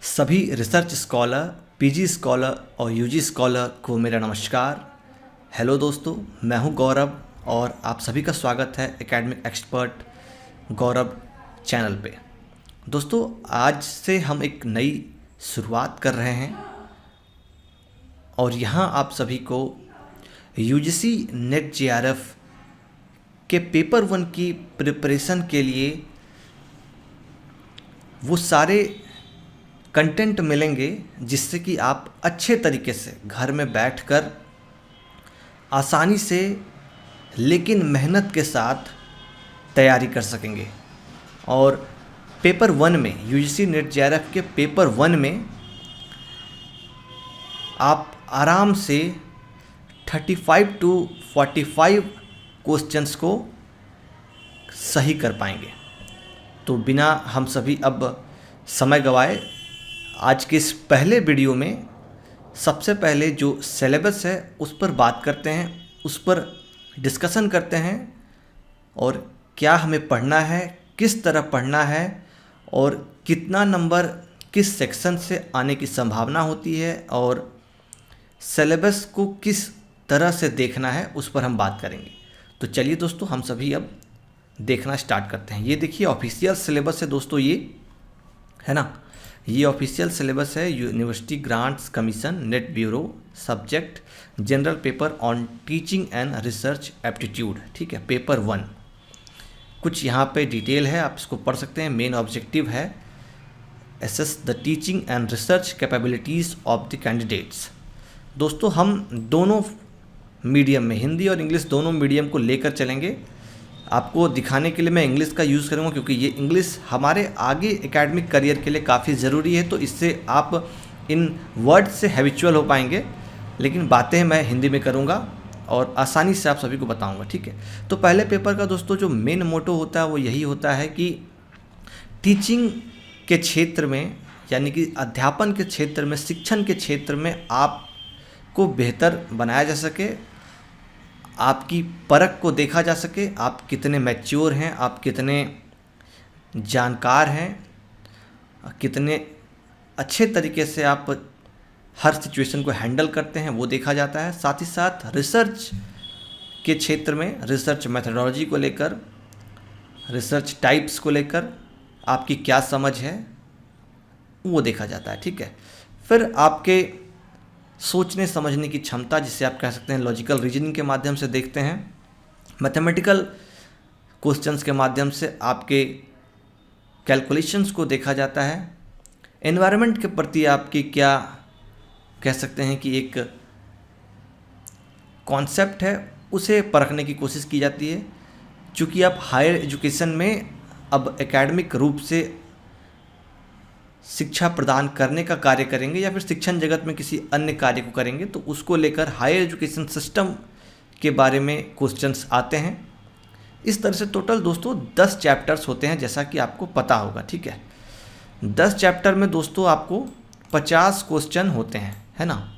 सभी research scholar, PG scholar और UG scholar को मेरा नमस्कार। हेलो दोस्तों, मैं हूं गौरव और आप सभी का स्वागत है एकेडमिक एक्सपर्ट गौरव चैनल पे। दोस्तों, आज से हम एक नई शुरुआत कर रहे हैं और यहाँ आप सभी को यूजीसी नेट जेआरएफ के पेपर 1 की प्रिपरेशन के लिए वो सारे कंटेंट मिलेंगे जिससे कि आप अच्छे तरीके से घर में बैठकर आसानी से लेकिन मेहनत के साथ तैयारी कर सकेंगे। और पेपर 1 में यूजीसी नेट जेआरएफ के पेपर 1 में आप आराम से 35 to 45 क्वेश्चंस को सही कर पाएंगे। तो बिना हम सभी अब समय गवाए आज के इस पहले वीडियो में सबसे पहले जो सिलेबस है उस पर बात करते हैं, उस पर डिस्कशन करते हैं और क्या हमें पढ़ना है, किस तरह पढ़ना है और कितना नंबर किस सेक्शन से आने की संभावना होती है और सिलेबस को किस तरह से देखना है उस पर हम बात करेंगे। तो चलिए दोस्तों, हम सभी अब देखना स्टार्ट करते हैं। ये देखिए ऑफिशियल सिलेबस है दोस्तों, ये है ना, ये ऑफिशियल सिलेबस है university grants commission net bureau, subject general paper on teaching and research aptitude. ठीक है, पेपर 1 कुछ यहाँ पे डिटेल है, आप इसको पढ़ सकते हैं। मेन ऑब्जेक्टिव है assess the teaching and research capabilities of the candidates. दोस्तों, हम दोनों मीडियम में, हिंदी और इंग्लिश दोनों मीडियम को लेकर चलेंगे। आपको दिखाने के लिए मैं इंग्लिश का यूज़ करूँगा क्योंकि ये इंग्लिश हमारे आगे एकेडमिक करियर के लिए काफ़ी ज़रूरी है। तो इससे आप इन वर्ड से हैबिचुअल हो पाएंगे, लेकिन बातें मैं हिंदी में करूँगा और आसानी से आप सभी को बताऊँगा। ठीक है, तो पहले पेपर का दोस्तों जो मेन मोटो होता है वो यही होता है कि टीचिंग के क्षेत्र में, यानी कि अध्यापन के क्षेत्र में, शिक्षण के क्षेत्र में आपको बेहतर बनाया जा सके, आपकी परख को देखा जा सके, आप कितने मैच्योर हैं, आप कितने जानकार हैं, कितने अच्छे तरीके से आप हर सिचुएशन को हैंडल करते हैं, वो देखा जाता है। साथ ही साथ रिसर्च के क्षेत्र में रिसर्च मेथोडोलॉजी को लेकर, रिसर्च टाइप्स को लेकर आपकी क्या समझ है वो देखा जाता है। ठीक है, फिर आपके सोचने समझने की क्षमता, जिसे आप कह सकते हैं लॉजिकल रीजनिंग के माध्यम से देखते हैं। मैथमेटिकल क्वेश्चंस के माध्यम से आपके कैलकुलेशंस को देखा जाता है। एनवायरनमेंट के प्रति आपकी क्या कह सकते हैं कि एक कॉन्सेप्ट है, उसे परखने की कोशिश की जाती है। चूँकि आप हायर एजुकेशन में अब एकेडमिक रूप से शिक्षा प्रदान करने का कार्य करेंगे या फिर शिक्षण जगत में किसी अन्य कार्य को करेंगे, तो उसको लेकर हायर एजुकेशन सिस्टम के बारे में क्वेश्चंस आते हैं। इस तरह से टोटल दोस्तों 10 चैप्टर्स होते हैं, जैसा कि आपको पता होगा। ठीक है, 10 चैप्टर में दोस्तों आपको 50 क्वेश्चन होते हैं, है ना।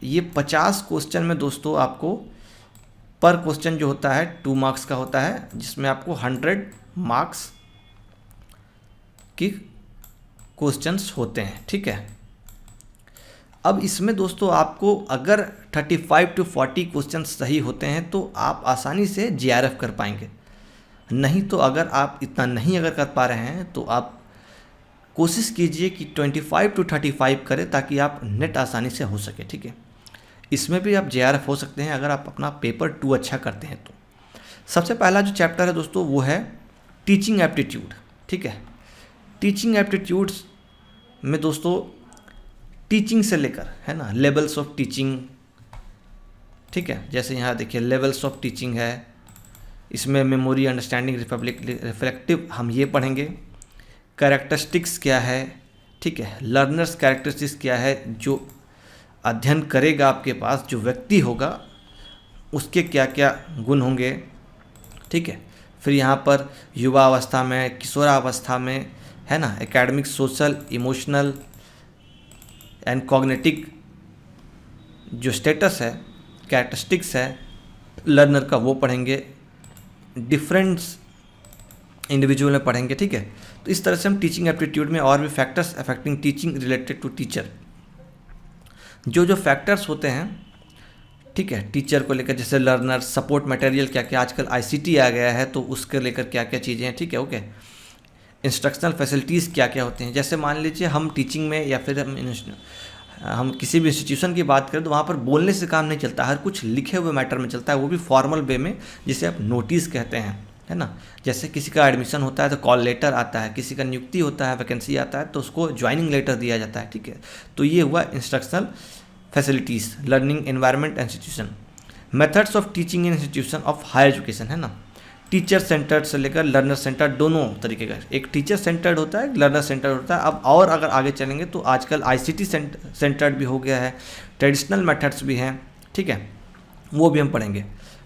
ये 50 क्वेश्चन में दोस्तों आपको पर क्वेश्चन जो होता है 2 मार्क्स का होता है, जिसमें आपको 100 मार्क्स की क्वेश्चंस होते हैं। ठीक है, अब इसमें दोस्तों आपको अगर 35 to 40 क्वेश्चंस सही होते हैं तो आप आसानी से जेआरएफ कर पाएंगे। नहीं तो अगर आप इतना नहीं अगर कर पा रहे हैं तो आप कोशिश कीजिए कि 25 to 35 करें, ताकि आप नेट आसानी से हो सके। ठीक है, इसमें भी आप जेआरएफ हो सकते हैं अगर आप अपना पेपर 2 अच्छा करते हैं तो। सबसे पहला जो चैप्टर है दोस्तों वो है टीचिंग एप्टीट्यूड। ठीक है, टीचिंग एप्टीट्यूड्स में दोस्तों टीचिंग से लेकर, है ना, लेवल्स ऑफ टीचिंग। ठीक है, जैसे यहाँ देखिए लेवल्स ऑफ टीचिंग है, इसमें मेमोरी, अंडरस्टैंडिंग, रिफ्लेक्टिव हम ये पढ़ेंगे। कैरेक्टरिस्टिक्स क्या है, ठीक है, लर्नर्स कैरेक्टरिस्टिक्स क्या है, जो अध्ययन करेगा आपके पास जो व्यक्ति होगा उसके क्या क्या गुण होंगे। ठीक है, फिर यहाँ पर युवा अवस्था में, किशोरावस्था में, है ना, academic, social, emotional and cognitive जो स्टेटस है, कैरेक्टरिस्टिक्स है लर्नर का, वो पढ़ेंगे। डिफरेंस इंडिविजुअल में पढ़ेंगे, ठीक है। तो इस तरह से हम टीचिंग एप्टीट्यूड में और भी factors affecting teaching related to teacher, जो फैक्टर्स होते हैं, ठीक है, टीचर को लेकर, जैसे लर्नर, सपोर्ट मटेरियल क्या क्या, आजकल आईसीटी आ गया है तो उसके लेकर क्या क्या चीज़ें हैं, ठीक है, ओके। इंस्ट्रक्शनल फैसिलिटीज़ क्या क्या होते हैं, जैसे मान लीजिए हम टीचिंग में या फिर हम किसी भी इंस्टीट्यूशन की बात करें तो वहाँ पर बोलने से काम नहीं चलता, हर कुछ लिखे हुए मैटर में चलता है, वो भी फॉर्मल वे में, जिसे आप नोटिस कहते हैं, है ना। जैसे किसी का एडमिशन होता है तो कॉल लेटर आता है, किसी का नियुक्ति होता है, वैकेंसी आता है तो उसको ज्वाइनिंग लेटर दिया जाता है, ठीक है। तो ये हुआ instructional facilities, learning environment, institution. Methods of teaching in institution of higher education, है ना। टीचर सेंटर्ड से लेकर लर्नर सेंटर्ड, दोनों तरीके का, एक टीचर सेंटर्ड होता है, एक लर्नर सेंटर्ड होता है। अब और अगर आगे चलेंगे तो आजकल आईसीटी सेंटर्ड भी हो गया है, ट्रेडिशनल मेथड्स भी हैं, ठीक है, वो भी हम पढ़ेंगे।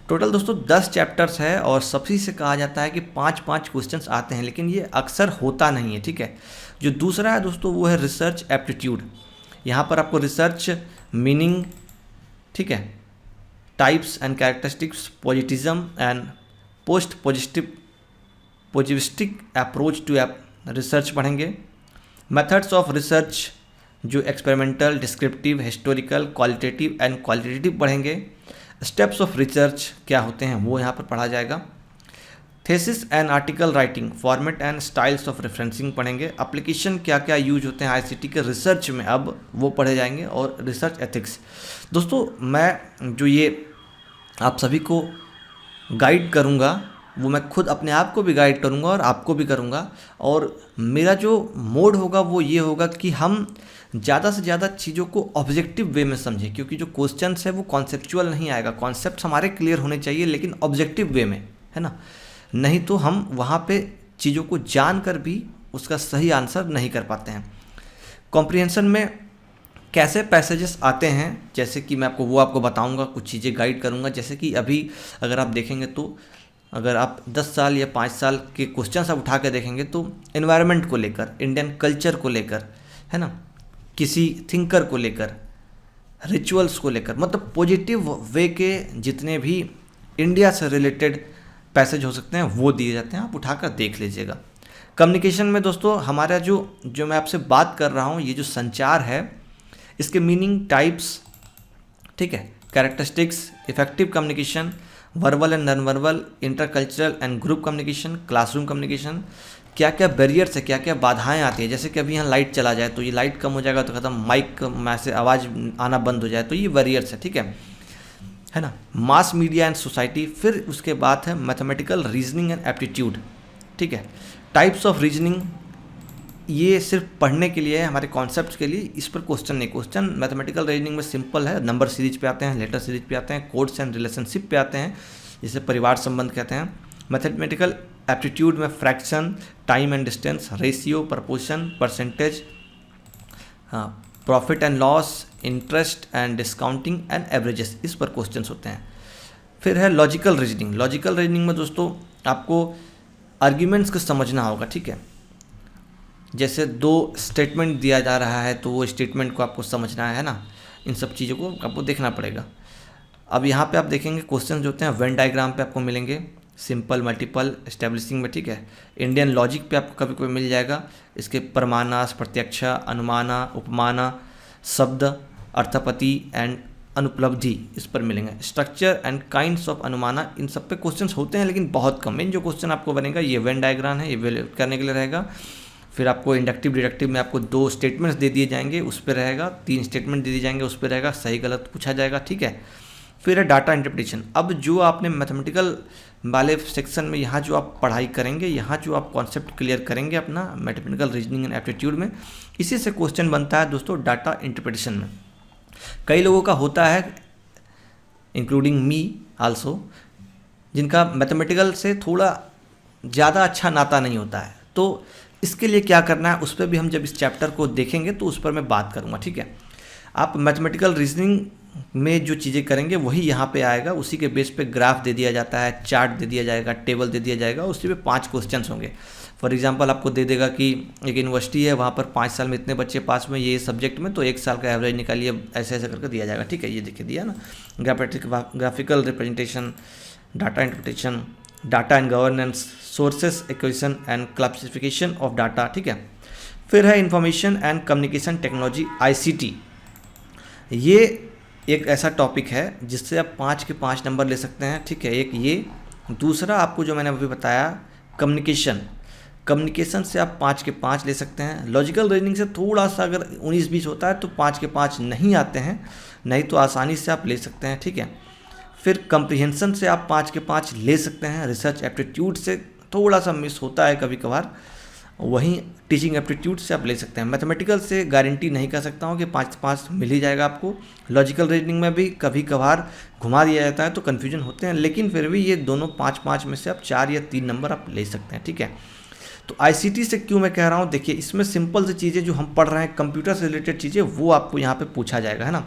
टोटल दोस्तों 10 चैप्टर्स है और सभी से कहा जाता है कि 5-5 क्वेश्चंस आते हैं, लेकिन ये अक्सर होता नहीं है, ठीक है। जो दूसरा है दोस्तों वो है रिसर्च एप्टीट्यूड। यहाँ पर आपको रिसर्च मीनिंग, ठीक है, types and characteristics, positivism and post positivistic approach to research पढ़ेंगे। मेथड्स ऑफ रिसर्च जो experimental, descriptive, historical, qualitative and qualitative पढ़ेंगे। स्टेप्स ऑफ रिसर्च क्या होते हैं वो यहाँ पर पढ़ा जाएगा। Thesis and article writing, format and styles of referencing पढ़ेंगे। एप्लीकेशन क्या क्या यूज होते हैं आईसीटी के रिसर्च में, अब वो पढ़े जाएंगे। और रिसर्च एथिक्स। दोस्तों मैं जो ये आप सभी को गाइड करूँगा वो मैं खुद अपने आप को भी गाइड करूँगा और आपको भी करूँगा, और मेरा जो मोड होगा वो ये होगा कि हम ज़्यादा से ज़्यादा चीज़ों को ऑब्जेक्टिव वे में समझें, क्योंकि जो क्वेश्चंस है वो कॉन्सेप्चुअल नहीं आएगा, कॉन्सेप्ट हमारे क्लियर होने चाहिए लेकिन ऑब्जेक्टिव वे में, है ना। नहीं तो हम वहाँ पे चीज़ों को जान कर भी उसका सही आंसर नहीं कर पाते हैं। कॉम्प्रिहेंशन में कैसे पैसेजेस आते हैं, जैसे कि मैं आपको बताऊंगा, कुछ चीज़ें गाइड करूंगा। जैसे कि अभी अगर आप देखेंगे तो अगर आप 10 साल या 5 साल के क्वेश्चन आप उठा के देखेंगे तो एनवायरनमेंट को लेकर, इंडियन कल्चर को लेकर, है ना, किसी थिंकर को लेकर, रिचुअल्स को लेकर, मतलब पॉजिटिव वे के जितने भी इंडिया से रिलेटेड पैसेज हो सकते हैं वो दिए जाते हैं, आप उठाकर देख लीजिएगा। कम्युनिकेशन में दोस्तों हमारा जो मैं आपसे बात कर रहा हूँ, ये जो संचार है, इसके मीनिंग, टाइप्स, ठीक है, characteristics, effective communication, verbal and non verbal, intercultural and group communication, classroom communication, क्या क्या बैरियर्स है, क्या क्या बाधाएं आती है। जैसे कि अभी यहाँ लाइट चला जाए तो ये लाइट कम हो जाएगा तो खत्म, माइक में से आवाज़ आना बंद हो जाए तो ये बैरियर्स है, ठीक है ना। Mass media and society. फिर उसके बाद है मैथमेटिकल रीजनिंग एंड एप्टीट्यूड, ठीक है। टाइप्स ऑफ रीजनिंग, ये सिर्फ पढ़ने के लिए है, हमारे कॉन्सेप्ट के लिए, इस पर क्वेश्चन नहीं। क्वेश्चन मैथमेटिकल रीजनिंग में सिंपल है, नंबर सीरीज पे आते हैं, लेटर सीरीज पे आते हैं, कोड्स एंड रिलेशनशिप पे आते हैं, जिसे परिवार संबंध कहते हैं। मैथमेटिकल एप्टीट्यूड में fraction, time and distance, ratio, proportion, percentage, profit and loss, interest and discounting and averages, इस पर क्वेश्चन होते हैं। फिर है लॉजिकल रीजनिंग। लॉजिकल रीजनिंग में दोस्तों आपको आर्ग्यूमेंट्स को समझना होगा, ठीक है। जैसे 2 स्टेटमेंट दिया जा रहा है तो वो स्टेटमेंट को आपको समझना है ना, इन सब चीज़ों को आपको देखना पड़ेगा। अब यहाँ पे आप देखेंगे क्वेश्चन जो होते हैं वेन डायग्राम पे आपको मिलेंगे, सिंपल, मल्टीपल, एस्टेब्लिशिंग में, ठीक है। इंडियन लॉजिक पे आपको कभी कभी मिल जाएगा, इसके प्रमानास, प्रत्यक्षा, अनुमाना, उपमाना, शब्द, अर्थपति एंड अनुपलब्धि, इस पर मिलेंगे। स्ट्रक्चर एंड काइंड्स ऑफ अनुमाना, इन सब पे क्वेश्चंस होते हैं लेकिन बहुत कम। इन जो क्वेश्चन आपको बनेगा ये वेन डायग्राम है, ये वैल्यूएट करने के लिए रहेगा। फिर आपको इंडक्टिव डिडक्टिव में आपको 2 स्टेटमेंट्स दे दिए जाएंगे, उस पर रहेगा, 3 स्टेटमेंट दे दिए जाएंगे, उस पर रहेगा, सही गलत पूछा जाएगा, ठीक है। फिर है डाटा इंटरप्रिटेशन। अब जो आपने मैथमेटिकल वाले सेक्शन में यहाँ जो आप पढ़ाई करेंगे, यहाँ जो आप कॉन्सेप्ट क्लियर करेंगे अपना मैथमेटिकल रीजनिंग एंड एप्टीट्यूड में, इसी से क्वेश्चन बनता है दोस्तों डाटा इंटरप्रिटेशन में। कई लोगों का होता है, इंक्लूडिंग मी आल्सो, जिनका मैथमेटिकल से थोड़ा ज़्यादा अच्छा नाता नहीं होता है। तो इसके लिए क्या करना है उस पर भी हम जब इस चैप्टर को देखेंगे तो उस पर मैं बात करूँगा, ठीक है। आप मैथमेटिकल रीजनिंग में जो चीज़ें करेंगे वही यहाँ पे आएगा, उसी के बेस पे ग्राफ दे दिया जाता है, चार्ट दे दिया जाएगा, टेबल दे दिया जाएगा, उसी पे 5 क्वेश्चंस होंगे। फॉर एग्जांपल आपको दे देगा कि एक यूनिवर्सिटी है, वहाँ पर 5 साल में इतने बच्चे पास हुए ये सब्जेक्ट में, तो 1 साल का एवरेज निकालिए, ऐसे ऐसे करके दिया जाएगा, ठीक है। ये देखिए दिया ना, graphical representation, data interpretation, data and governance, sources acquisition and classification of data, ठीक है। फिर है information and communication technology ICT। ये एक ऐसा टॉपिक है जिससे आप 5 के 5 नंबर ले सकते हैं, ठीक है। एक ये, दूसरा आपको जो मैंने अभी बताया कम्युनिकेशन से आप 5 के 5 ले सकते हैं। लॉजिकल रीजनिंग से थोड़ा सा अगर 19-20 होता है तो 5 के 5 नहीं आते हैं, नहीं तो आसानी से आप ले सकते हैं, ठीक है। फिर कंप्रीहेंशन से आप 5 के 5 ले सकते हैं। रिसर्च एप्टीट्यूड से थोड़ा सा मिस होता है कभी कभार, वहीं टीचिंग एप्टीट्यूड से आप ले सकते हैं। मैथमेटिकल से गारंटी नहीं कर सकता हूँ कि 5 5 मिल ही जाएगा आपको। लॉजिकल रीजनिंग में भी कभी कभार घुमा दिया जाता है तो कन्फ्यूजन होते हैं, लेकिन फिर भी ये दोनों 5-5 में से आप 4 या 3 नंबर आप ले सकते हैं, ठीक है। तो ICT से क्यों मैं कह रहा हूँ, देखिए इसमें सिंपल सी चीज़ें जो हम पढ़ रहे हैं, कंप्यूटर से रिलेटेड चीज़ें, वो आपको यहाँ पे पूछा जाएगा, है ना।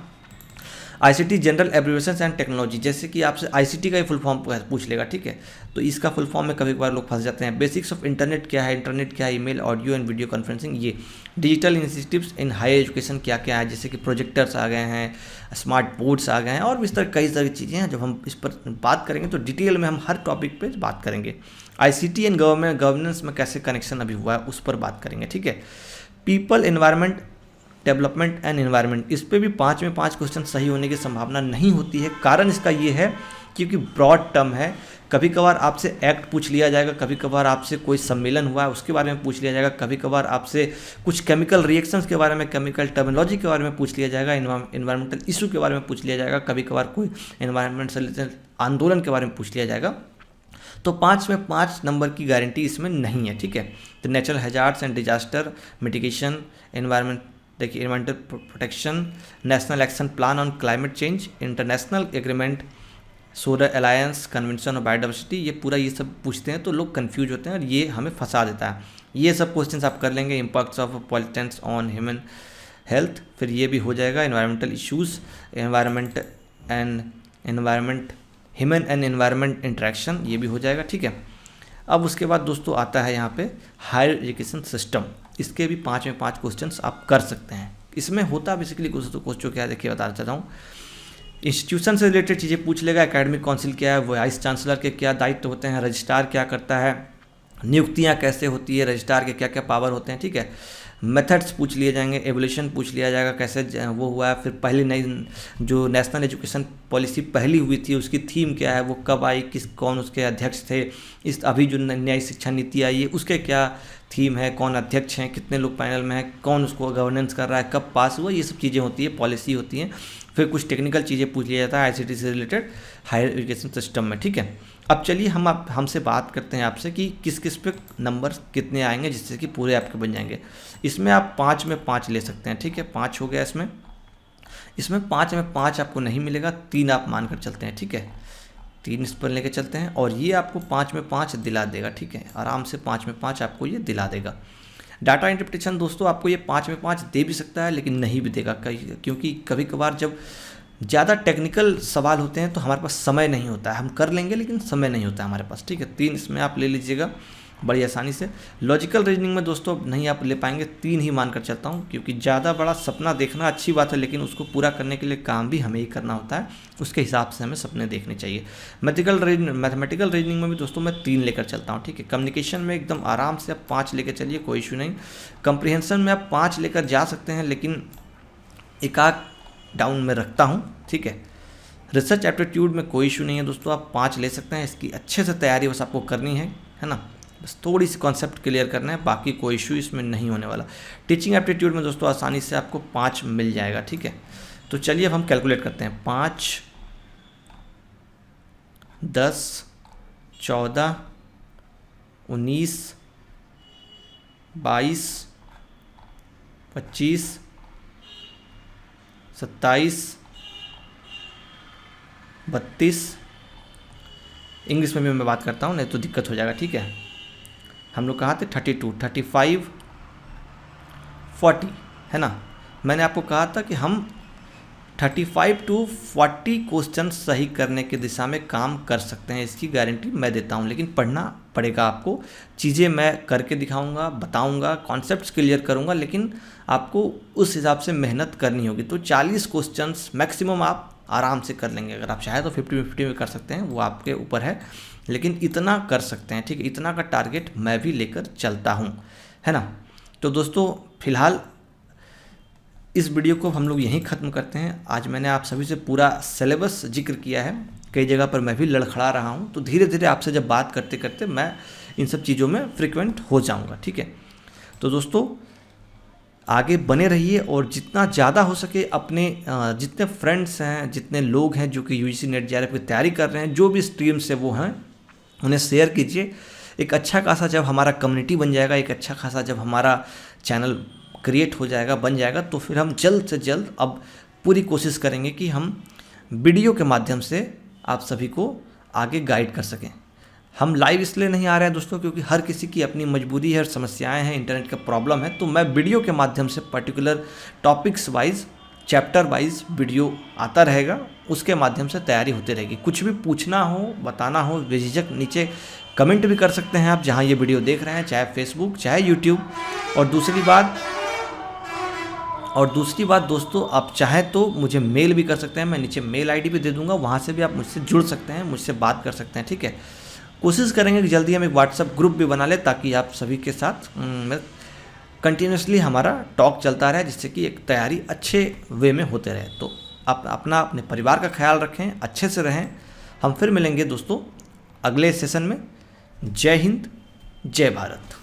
ICT general abbreviations and technology, जैसे कि आपसे ICT का ही फुल फॉर्म पूछ लेगा, ठीक है। तो इसका फुल फॉर्म में कभी कभार लोग फंस जाते हैं। बेसिक्स ऑफ इंटरनेट क्या है, इंटरनेट क्या है, email, audio and video conferencing. ये digital initiatives in higher education क्या क्या है, जैसे कि प्रोजेक्टर्स आ गए हैं, स्मार्ट बोर्ड्स आ गए हैं, और भी इस तरह कई सारी चीज़ें हैं। जब हम इस पर बात करेंगे तो डिटेल में हम हर टॉपिक पे बात करेंगे। ICT एंड गवर्नेंस में कैसे कनेक्शन अभी हुआ है उस पर बात करेंगे, ठीक है। People, environment, development and environment, इस पे भी 5 में 5 क्वेश्चन सही होने की संभावना नहीं होती है। कारण इसका ये है क्योंकि ब्रॉड टर्म है। कभी कभार आपसे एक्ट पूछ लिया जाएगा, कभी कभार आपसे कोई सम्मेलन हुआ है उसके बारे में पूछ लिया जाएगा, कभी कभार आपसे कुछ केमिकल रिएक्शंस के बारे में, केमिकल टर्मिनोलॉजी के बारे में पूछ लिया जाएगा, एनवायरमेंटल इशू के बारे में पूछ लिया जाएगा, कभी कभार कोई एनवायरमेंट से रिलेटेड आंदोलन के बारे में पूछ लिया जाएगा। तो 5 में 5 नंबर की गारंटी इसमें नहीं है, ठीक है। तो natural hazards and disaster mitigation, environment, देखिए environmental protection, national action plan on climate change, international agreement, solar alliance, convention of biodiversity, ये पूरा ये सब पूछते हैं तो लोग कंफ्यूज होते हैं और ये हमें फंसा देता है। ये सब क्वेश्चंस आप कर लेंगे। Impacts of pollutants on human health, फिर ये भी हो जाएगा। Environmental issues, human and environment interaction, ये भी हो जाएगा, ठीक है। अब उसके बाद दोस्तों आता है यहाँ पे हायर एजुकेशन सिस्टम। इसके भी 5 में 5 क्वेश्चंस आप कर सकते हैं। इसमें होता बेसिकली क्वेश्चन क्या, देखिए बता देता हूँ। इंस्टीट्यूशन से रिलेटेड चीज़ें पूछ लेगा। एकेडमिक काउंसिल क्या है, वाइस चांसलर के क्या दायित्व होते हैं, रजिस्ट्रार क्या करता है, नियुक्तियाँ कैसे होती है, रजिस्ट्रार के क्या क्या पावर होते हैं, ठीक है। मेथड्स पूछ लिए जाएंगे, एवोल्यूशन पूछ लिया जाएगा, कैसे वो हुआ है। फिर पहली नई जो नेशनल एजुकेशन पॉलिसी पहली हुई थी उसकी थीम क्या है, वो कब आई, कौन उसके अध्यक्ष थे। इस अभी जो नई शिक्षा नीति आई है उसके क्या थीम है, कौन अध्यक्ष हैं, कितने लोग पैनल में हैं, कौन उसको गवर्नेंस कर रहा है, कब पास हुआ, ये सब चीज़ें होती है, पॉलिसी होती हैं। फिर कुछ टेक्निकल चीज़ें पूछ लिया जाता है ICT से रिलेटेड हायर एजुकेशन सिस्टम में, ठीक है। अब चलिए हमसे बात करते हैं आपसे कि किस किस पे नंबर कितने आएंगे जिससे कि पूरे आपके बन जाएंगे। इसमें आप 5 में 5 ले सकते हैं, ठीक है। 5 हो गया इसमें 5 में 5 आपको नहीं मिलेगा, 3 आप मान कर चलते हैं, ठीक है। 3 इस पर लेके चलते हैं और ये आपको 5 में 5 दिला देगा, ठीक है। आराम से 5 में 5 आपको ये दिला देगा। डाटा इंटरप्रिटेशन दोस्तों आपको ये 5 में 5 दे भी सकता है लेकिन नहीं भी देगा, क्योंकि कभी कभार जब ज़्यादा टेक्निकल सवाल होते हैं तो हमारे पास समय नहीं होता है। हम कर लेंगे लेकिन समय नहीं होता है हमारे पास, ठीक है। 3 इसमें आप ले लीजिएगा बड़ी आसानी से। लॉजिकल रीजनिंग में दोस्तों नहीं आप ले पाएंगे, 3 ही मानकर चलता हूँ, क्योंकि ज़्यादा बड़ा सपना देखना अच्छी बात है लेकिन उसको पूरा करने के लिए काम भी हमें ही करना होता है, उसके हिसाब से हमें सपने देखने चाहिए। मैथमेटिकल रीजनिंग में भी दोस्तों मैं 3 लेकर चलता हूँ, ठीक है। कम्युनिकेशन में एकदम आराम से आप 5 लेकर चलिए, कोई इशू नहीं। कंप्रीहेंशन में आप 5 लेकर जा सकते हैं लेकिन एक आध डाउन में रखता हूँ, ठीक है। रिसर्च एप्टीट्यूड में कोई इशू नहीं है दोस्तों, आप 5 ले सकते हैं। इसकी अच्छे से तैयारी बस आपको करनी है ना, बस थोड़ी सी कॉन्सेप्ट क्लियर करना है, बाकी कोई इशू इसमें नहीं होने वाला। टीचिंग एप्टीट्यूड में दोस्तों आसानी से आपको 5 मिल जाएगा, ठीक है। तो चलिए अब हम कैलकुलेट करते हैं। 5, 10, 14, 19, 22, 25, 27, 32, इंग्लिश में भी मैं बात करता हूँ नहीं तो दिक्कत हो जाएगा, ठीक है। हम लोग कहाँ थे, 32, 35, 40 है ना। मैंने आपको कहा था कि हम 35 to 40 क्वेश्चन सही करने की दिशा में काम कर सकते हैं, इसकी गारंटी मैं देता हूं। लेकिन पढ़ना पड़ेगा आपको, चीज़ें मैं करके दिखाऊंगा, बताऊंगा, कॉन्सेप्ट्स क्लियर करूंगा, लेकिन आपको उस हिसाब से मेहनत करनी होगी। तो 40 क्वेश्चंस मैक्सिमम आप आराम से कर लेंगे। अगर आप चाहें तो 50-50 में कर सकते हैं, वो आपके ऊपर है। लेकिन इतना कर सकते हैं, ठीक है, इतना का टारगेट मैं भी लेकर चलता हूँ, है ना। तो दोस्तों फिलहाल इस वीडियो को हम लोग यहीं ख़त्म करते हैं। आज मैंने आप सभी से पूरा सिलेबस जिक्र किया है, कई जगह पर मैं भी लड़खड़ा रहा हूँ, तो धीरे धीरे आपसे जब बात करते करते मैं इन सब चीज़ों में फ्रिक्वेंट हो जाऊँगा, ठीक है। तो दोस्तों आगे बने रहिए और जितना ज़्यादा हो सके अपने जितने फ्रेंड्स हैं, जितने लोग हैं जो कि यूजीसी नेट जेआरएफ की तैयारी कर रहे हैं, जो भी स्ट्रीम से वो हैं, उन्हें शेयर कीजिए। एक अच्छा खासा जब हमारा कम्युनिटी बन जाएगा, एक अच्छा खासा जब हमारा चैनल क्रिएट हो जाएगा, बन जाएगा, तो फिर हम जल्द से जल्द अब पूरी कोशिश करेंगे कि हम वीडियो के माध्यम से आप सभी को आगे गाइड कर सकें। हम लाइव इसलिए नहीं आ रहे हैं दोस्तों क्योंकि हर किसी की अपनी मजबूरी है और समस्याएं हैं, इंटरनेट का प्रॉब्लम है, तो मैं वीडियो के माध्यम से particular topics wise, chapter wise video आता रहेगा, उसके माध्यम से तैयारी होती रहेगी। कुछ भी पूछना हो, बताना हो, बेझिझक नीचे कमेंट भी कर सकते हैं आप जहां ये वीडियो देख रहे हैं, चाहे फेसबुक चाहे यूट्यूब। और दूसरी बात दोस्तों, आप चाहें तो मुझे मेल भी कर सकते हैं, मैं नीचे मेल आईडी भी दे दूंगा, वहाँ से भी आप मुझसे जुड़ सकते हैं, मुझसे बात कर सकते हैं, ठीक है। कोशिश करेंगे कि जल्दी हम एक व्हाट्सएप ग्रुप भी बना लें ताकि आप सभी के साथ कंटिन्यूसली हमारा टॉक चलता रहे, जिससे कि एक तैयारी अच्छे वे में होते रहे। तो आप अपने परिवार का ख्याल रखें, अच्छे से रहें। हम फिर मिलेंगे दोस्तों अगले सेशन में। जय हिंद, जय भारत।